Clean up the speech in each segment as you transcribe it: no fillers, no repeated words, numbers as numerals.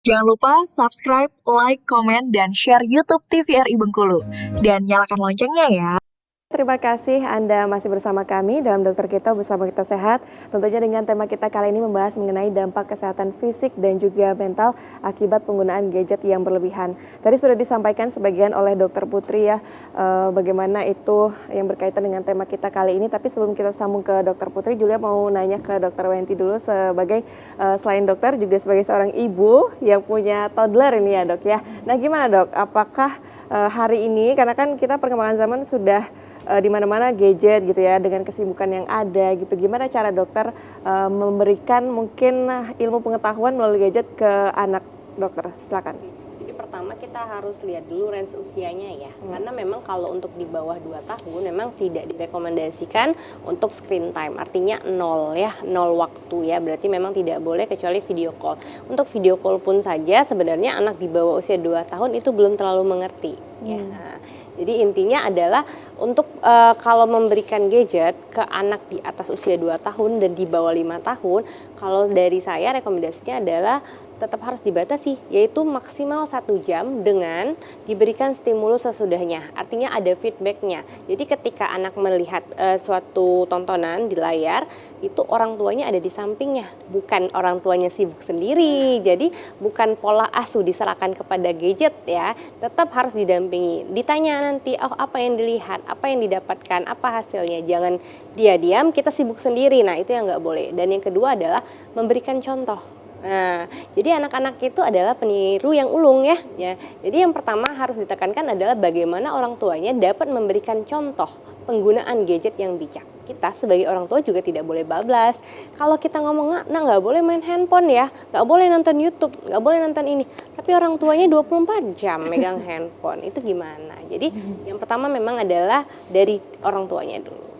Jangan lupa subscribe, like, komen, dan share YouTube TVRI Bengkulu. Dan nyalakan loncengnya ya. Terima kasih Anda masih bersama kami dalam Dokter Kita Bersama Kita Sehat. Tentunya dengan tema kita kali ini membahas mengenai dampak kesehatan fisik dan juga mental akibat penggunaan gadget yang berlebihan. Tadi sudah disampaikan sebagian oleh Dokter Putri ya, bagaimana itu yang berkaitan dengan tema kita kali ini. Tapi sebelum kita sambung ke Dokter Putri, Julia mau nanya ke Dokter Wenti dulu sebagai selain dokter juga sebagai seorang ibu yang punya toddler ini ya dok ya. Nah gimana dok, apakah hari ini, karena kan kita perkembangan zaman sudah di mana-mana gadget gitu ya, dengan kesibukan yang ada gitu. Gimana cara dokter memberikan mungkin ilmu pengetahuan melalui gadget ke anak dokter? Silakan. Jadi pertama kita harus lihat dulu range usianya ya. Karena memang kalau untuk di bawah 2 tahun memang tidak direkomendasikan untuk screen time. Artinya 0 ya, 0 waktu ya. Berarti memang tidak boleh kecuali video call. Untuk video call pun saja sebenarnya anak di bawah usia 2 tahun itu belum terlalu mengerti ya. Jadi intinya adalah untuk kalau memberikan gadget ke anak di atas usia 2 tahun dan di bawah 5 tahun, kalau dari saya rekomendasinya adalah tetap harus dibatasi, yaitu maksimal 1 jam dengan diberikan stimulus sesudahnya. Artinya ada feedbacknya. Jadi ketika anak melihat suatu tontonan di layar, itu orang tuanya ada di sampingnya, bukan orang tuanya sibuk sendiri. Jadi bukan pola asuh diserahkan kepada gadget ya, tetap harus didampingi. Ditanya nanti, oh apa yang dilihat, apa yang didapatkan, apa hasilnya. Jangan dia diam, kita sibuk sendiri. Nah itu yang nggak boleh. Dan yang kedua adalah memberikan contoh. Nah, jadi anak-anak itu adalah peniru yang ulung ya. Jadi yang pertama harus ditekankan adalah bagaimana orang tuanya dapat memberikan contoh penggunaan gadget yang bijak. Kita sebagai orang tua juga tidak boleh bablas. Kalau kita ngomong, nah nggak boleh main handphone ya, nggak boleh nonton YouTube, nggak boleh nonton ini. Tapi orang tuanya 24 jam megang handphone, itu gimana? Jadi yang pertama memang adalah dari orang tuanya dulu.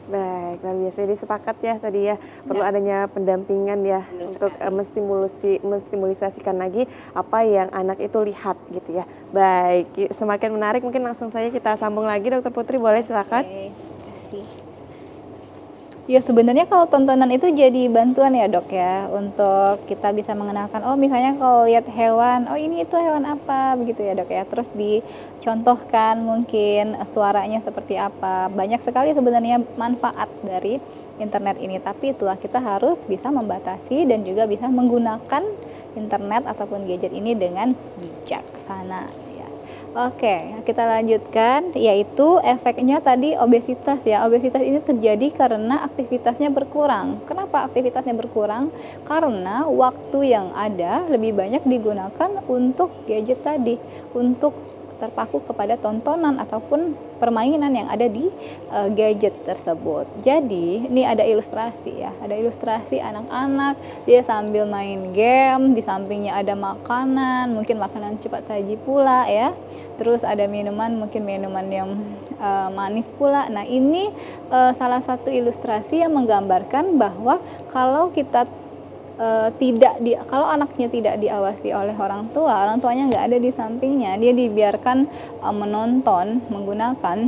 Baik, luar biasa. Jadi sepakat ya tadi ya, perlu adanya pendampingan ya untuk menstimulisasikan lagi apa yang anak itu lihat gitu ya. Baik, semakin menarik, mungkin langsung saja kita sambung lagi Dokter Putri, boleh silakan. Oke, kasih. Ya sebenarnya kalau tontonan itu jadi bantuan ya dok ya, untuk kita bisa mengenalkan, oh misalnya kalau lihat hewan, oh ini itu hewan apa begitu ya dok ya. Terus dicontohkan mungkin suaranya seperti apa. Banyak sekali sebenarnya manfaat dari internet ini, tapi itulah kita harus bisa membatasi dan juga bisa menggunakan internet ataupun gadget ini dengan bijaksana. Oke, kita lanjutkan, yaitu efeknya tadi obesitas ya. Obesitas ini terjadi karena aktivitasnya berkurang. Kenapa aktivitasnya berkurang? Karena waktu yang ada lebih banyak digunakan untuk gadget tadi, untuk terpaku kepada tontonan ataupun permainan yang ada di gadget tersebut. Jadi ini ada ilustrasi ya, ada ilustrasi anak-anak dia sambil main game, di sampingnya ada makanan, mungkin makanan cepat saji pula ya. Terus ada minuman, mungkin minuman yang manis pula. Nah ini salah satu ilustrasi yang menggambarkan bahwa kalau kita kalau anaknya tidak diawasi oleh orang tuanya nggak ada di sampingnya, dia dibiarkan menonton menggunakan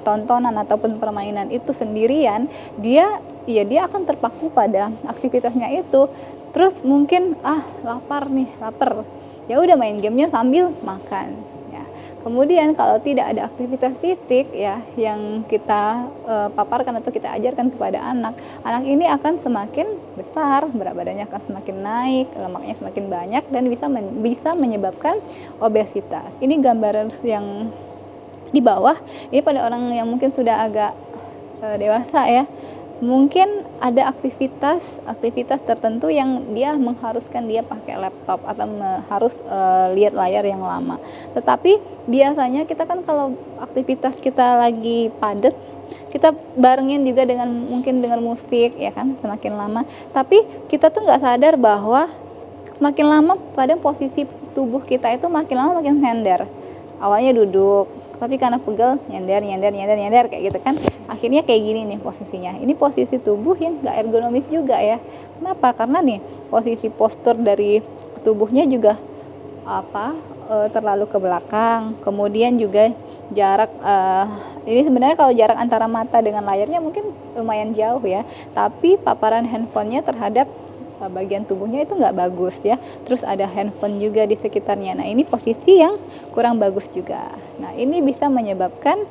tontonan ataupun permainan itu sendirian, dia akan terpaku pada aktivitasnya itu. Terus mungkin lapar, ya udah main gamenya sambil makan. Kemudian kalau tidak ada aktivitas fisik ya yang kita paparkan atau kita ajarkan kepada anak ini akan semakin besar, berat badannya akan semakin naik, lemaknya semakin banyak dan bisa menyebabkan obesitas. Ini gambaran yang di bawah, ini pada orang yang mungkin sudah agak dewasa ya. Mungkin ada aktivitas tertentu yang dia mengharuskan dia pakai laptop atau harus lihat layar yang lama. Tetapi biasanya kita kan kalau aktivitas kita lagi padat, kita barengin juga mungkin dengan musik ya kan, semakin lama. Tapi kita tuh nggak sadar bahwa semakin lama pada posisi tubuh kita itu makin lama makin nyender. Awalnya duduk, tapi karena pegel nyender kayak gitu kan, akhirnya kayak gini nih posisinya. Ini posisi tubuh yang gak ergonomis juga ya. Kenapa? Karena nih posisi postur dari tubuhnya juga terlalu ke belakang. Kemudian juga jarak ini sebenarnya kalau jarak antara mata dengan layarnya mungkin lumayan jauh ya, tapi paparan handphonenya terhadap bagian tubuhnya itu nggak bagus ya. Terus ada handphone juga di sekitarnya. Nah, ini posisi yang kurang bagus juga. Nah, ini bisa menyebabkan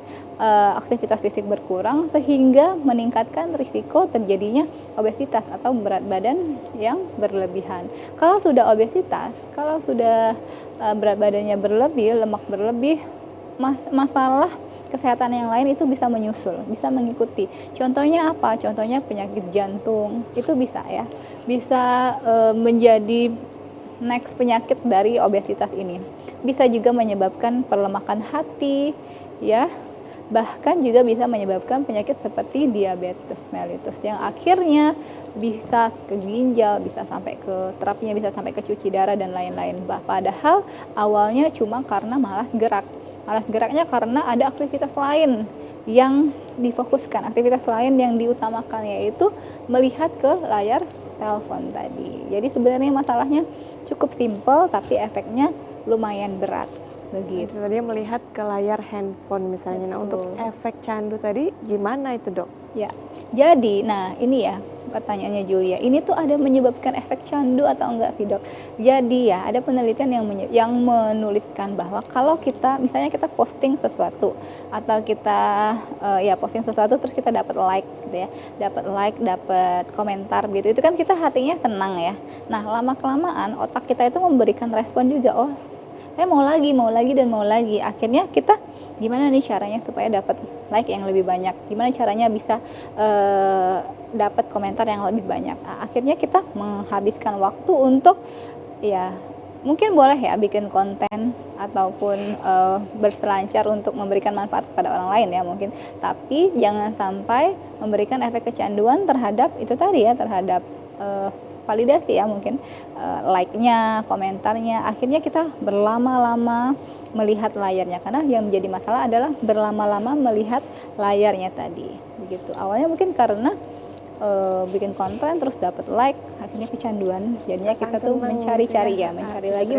aktivitas fisik berkurang sehingga meningkatkan risiko terjadinya obesitas atau berat badan yang berlebihan. Kalau sudah obesitas, kalau sudah berat badannya berlebih, lemak berlebih, masalah kesehatan yang lain itu bisa menyusul, bisa mengikuti. Contohnya apa? Contohnya penyakit jantung, itu bisa ya, bisa menjadi next penyakit dari obesitas ini. Bisa juga menyebabkan perlemakan hati, ya. Bahkan juga bisa menyebabkan penyakit seperti diabetes mellitus yang akhirnya bisa ke ginjal, bisa sampai ke terapinya, bisa sampai ke cuci darah dan lain-lain. Padahal awalnya cuma karena malas gerak. Malas geraknya karena ada aktivitas lain yang difokuskan, aktivitas lain yang diutamakan, yaitu melihat ke layar telepon tadi. Jadi sebenarnya masalahnya cukup simpel tapi efeknya lumayan berat. Begitu. Itu tadi melihat ke layar handphone misalnya. Nah, untuk efek candu tadi gimana itu, Dok? Ya, jadi, nah ini ya pertanyaannya Julia, ini tuh ada menyebabkan efek candu atau enggak sih, Dok? Jadi ya, ada penelitian yang menuliskan bahwa kalau kita, misalnya kita posting sesuatu atau kita posting sesuatu terus kita dapat like gitu ya, dapat komentar gitu, itu kan kita hatinya tenang ya. Nah, lama-kelamaan otak kita itu memberikan respon juga, oh saya mau lagi dan mau lagi. Akhirnya kita gimana nih caranya supaya dapat like yang lebih banyak, gimana caranya bisa dapat komentar yang lebih banyak. Nah, akhirnya kita menghabiskan waktu untuk ya mungkin boleh ya bikin konten ataupun berselancar untuk memberikan manfaat kepada orang lain ya mungkin, tapi jangan sampai memberikan efek kecanduan terhadap itu tadi ya, terhadap validasi ya mungkin, like-nya, komentarnya. Akhirnya kita berlama-lama melihat layarnya, karena yang menjadi masalah adalah berlama-lama melihat layarnya tadi begitu. Awalnya mungkin karena bikin konten terus dapat like, akhirnya kecanduan, jadinya kita tuh mencari-cari ya, mencari lagi.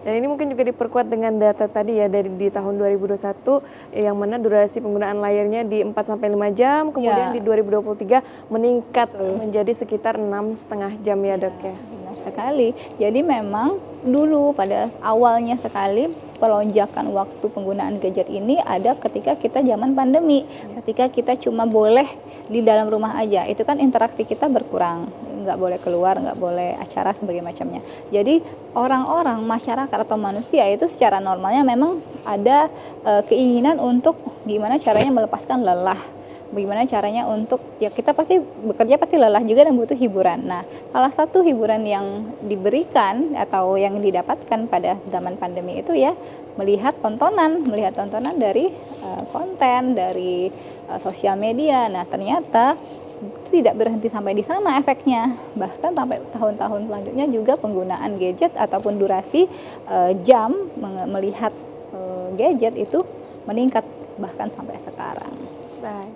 Dan ini mungkin juga diperkuat dengan data tadi ya, dari di tahun 2021 yang mana durasi penggunaan layarnya di 4-5 jam, kemudian di 2023 meningkat menjadi sekitar 6,5 jam ya, Dok ya. Benar sekali. Jadi memang dulu pada awalnya sekali pelonjakan waktu penggunaan gadget ini ada ketika kita zaman pandemi, ketika kita cuma boleh di dalam rumah aja, itu kan interaksi kita berkurang, nggak boleh keluar, nggak boleh acara sebagai macamnya. Jadi orang-orang, masyarakat atau manusia itu secara normalnya memang ada keinginan untuk gimana caranya melepaskan lelah, bagaimana caranya untuk ya kita pasti bekerja pasti lelah juga dan butuh hiburan. Nah, salah satu hiburan yang diberikan atau yang didapatkan pada zaman pandemi itu ya melihat tontonan dari konten dari sosial media. Nah, ternyata tidak berhenti sampai di sana efeknya, bahkan sampai tahun-tahun selanjutnya juga penggunaan gadget ataupun durasi jam melihat gadget itu meningkat bahkan sampai sekarang.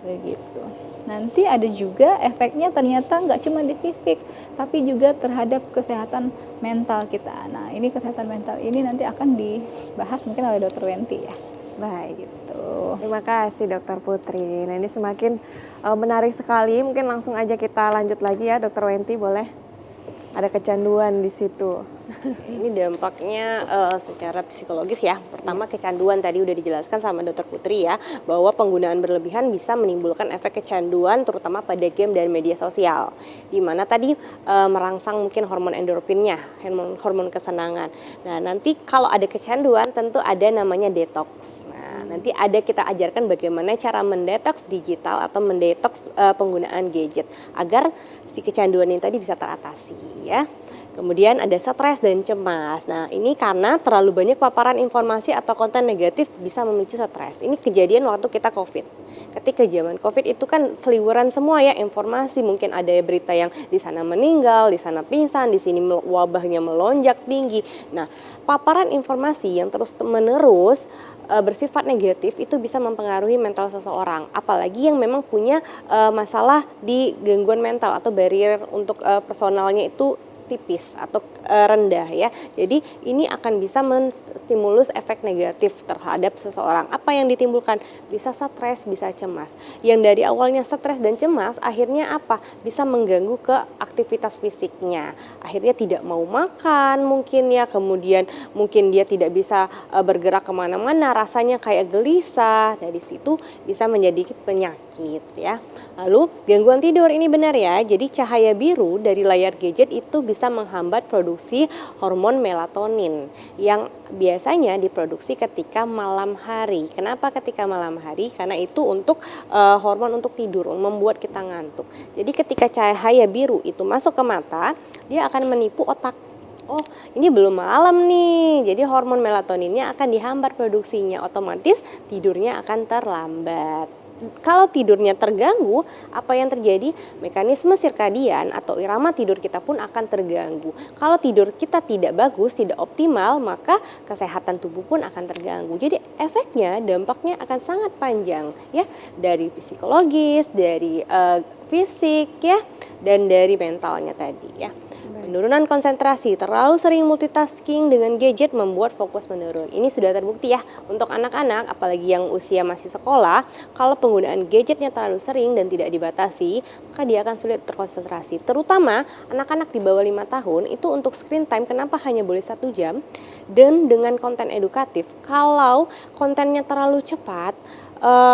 Begitu. Nanti ada juga efeknya ternyata nggak cuma di fisik, tapi juga terhadap kesehatan mental kita. Nah, ini kesehatan mental ini nanti akan dibahas mungkin oleh Dr. Wenti ya. Baik. Gitu. Terima kasih Dr. Putri. Nah, ini semakin menarik sekali. Mungkin langsung aja kita lanjut lagi ya, Dr. Wenti, boleh? Ada kecanduan di situ. Ini dampaknya secara psikologis ya. Pertama, kecanduan tadi udah dijelaskan sama Dr. Putri ya, bahwa penggunaan berlebihan bisa menimbulkan efek kecanduan terutama pada game dan media sosial. Di mana tadi merangsang mungkin hormon endorfinnya, hormon kesenangan. Nah, nanti kalau ada kecanduan tentu ada namanya detox. Nah, nanti ada kita ajarkan bagaimana cara mendetoks digital atau mendetoks penggunaan gadget agar si kecanduan ini tadi bisa teratasi ya. Kemudian ada stres dan cemas. Nah, ini karena terlalu banyak paparan informasi atau konten negatif bisa memicu stres. Ini kejadian waktu kita COVID. Ketika zaman COVID itu kan seliweran semua ya informasi. Mungkin ada berita yang di sana meninggal, di sana pingsan, di sini wabahnya melonjak tinggi. Nah, paparan informasi yang terus-menerus bersifat negatif itu bisa mempengaruhi mental seseorang. Apalagi yang memang punya masalah di gangguan mental atau barrier untuk personalnya itu tipis atau rendah ya. Jadi ini akan bisa menstimulus efek negatif terhadap seseorang. Apa yang ditimbulkan? Bisa stres, bisa cemas. Yang dari awalnya stres dan cemas, akhirnya apa? Bisa mengganggu ke aktivitas fisiknya. Akhirnya tidak mau makan mungkin ya, kemudian mungkin dia tidak bisa bergerak kemana-mana, rasanya kayak gelisah. Dari situ bisa menjadi penyakit ya. Lalu gangguan tidur ini benar ya. Jadi cahaya biru dari layar gadget itu bisa menghambat produksi hormon melatonin yang biasanya diproduksi ketika malam hari. Kenapa ketika malam hari? Karena itu untuk hormon untuk tidur, membuat kita ngantuk. Jadi ketika cahaya biru itu masuk ke mata, dia akan menipu otak. Oh, ini belum malam nih. Jadi hormon melatoninnya akan dihambat produksinya, otomatis tidurnya akan terlambat. Kalau tidurnya terganggu, apa yang terjadi? Mekanisme sirkadian atau irama tidur kita pun akan terganggu. Kalau tidur kita tidak bagus, tidak optimal, maka kesehatan tubuh pun akan terganggu. Jadi efeknya, dampaknya akan sangat panjang ya, dari psikologis, dari fisik ya, dan dari mentalnya tadi ya. Penurunan konsentrasi, terlalu sering multitasking dengan gadget membuat fokus menurun. Ini sudah terbukti ya untuk anak-anak, apalagi yang usia masih sekolah. Kalau penggunaan gadgetnya terlalu sering dan tidak dibatasi, maka dia akan sulit terkonsentrasi. Terutama anak-anak di bawah 5 tahun itu untuk screen time kenapa hanya boleh 1 jam dan dengan konten edukatif. Kalau kontennya terlalu cepat,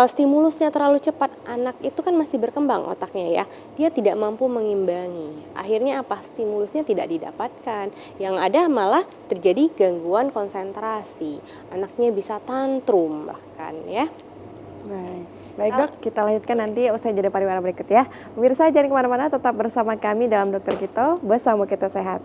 stimulusnya terlalu cepat, anak itu kan masih berkembang otaknya ya, dia tidak mampu mengimbangi. Akhirnya apa? Stimulusnya tidak didapatkan. Yang ada malah terjadi gangguan konsentrasi. Anaknya bisa tantrum bahkan ya. Baik dok, kita lanjutkan nanti usai jeda pariwara berikut ya. Pemirsa jangan kemana-mana, tetap bersama kami dalam Dokter Kito, bersama kita sehat.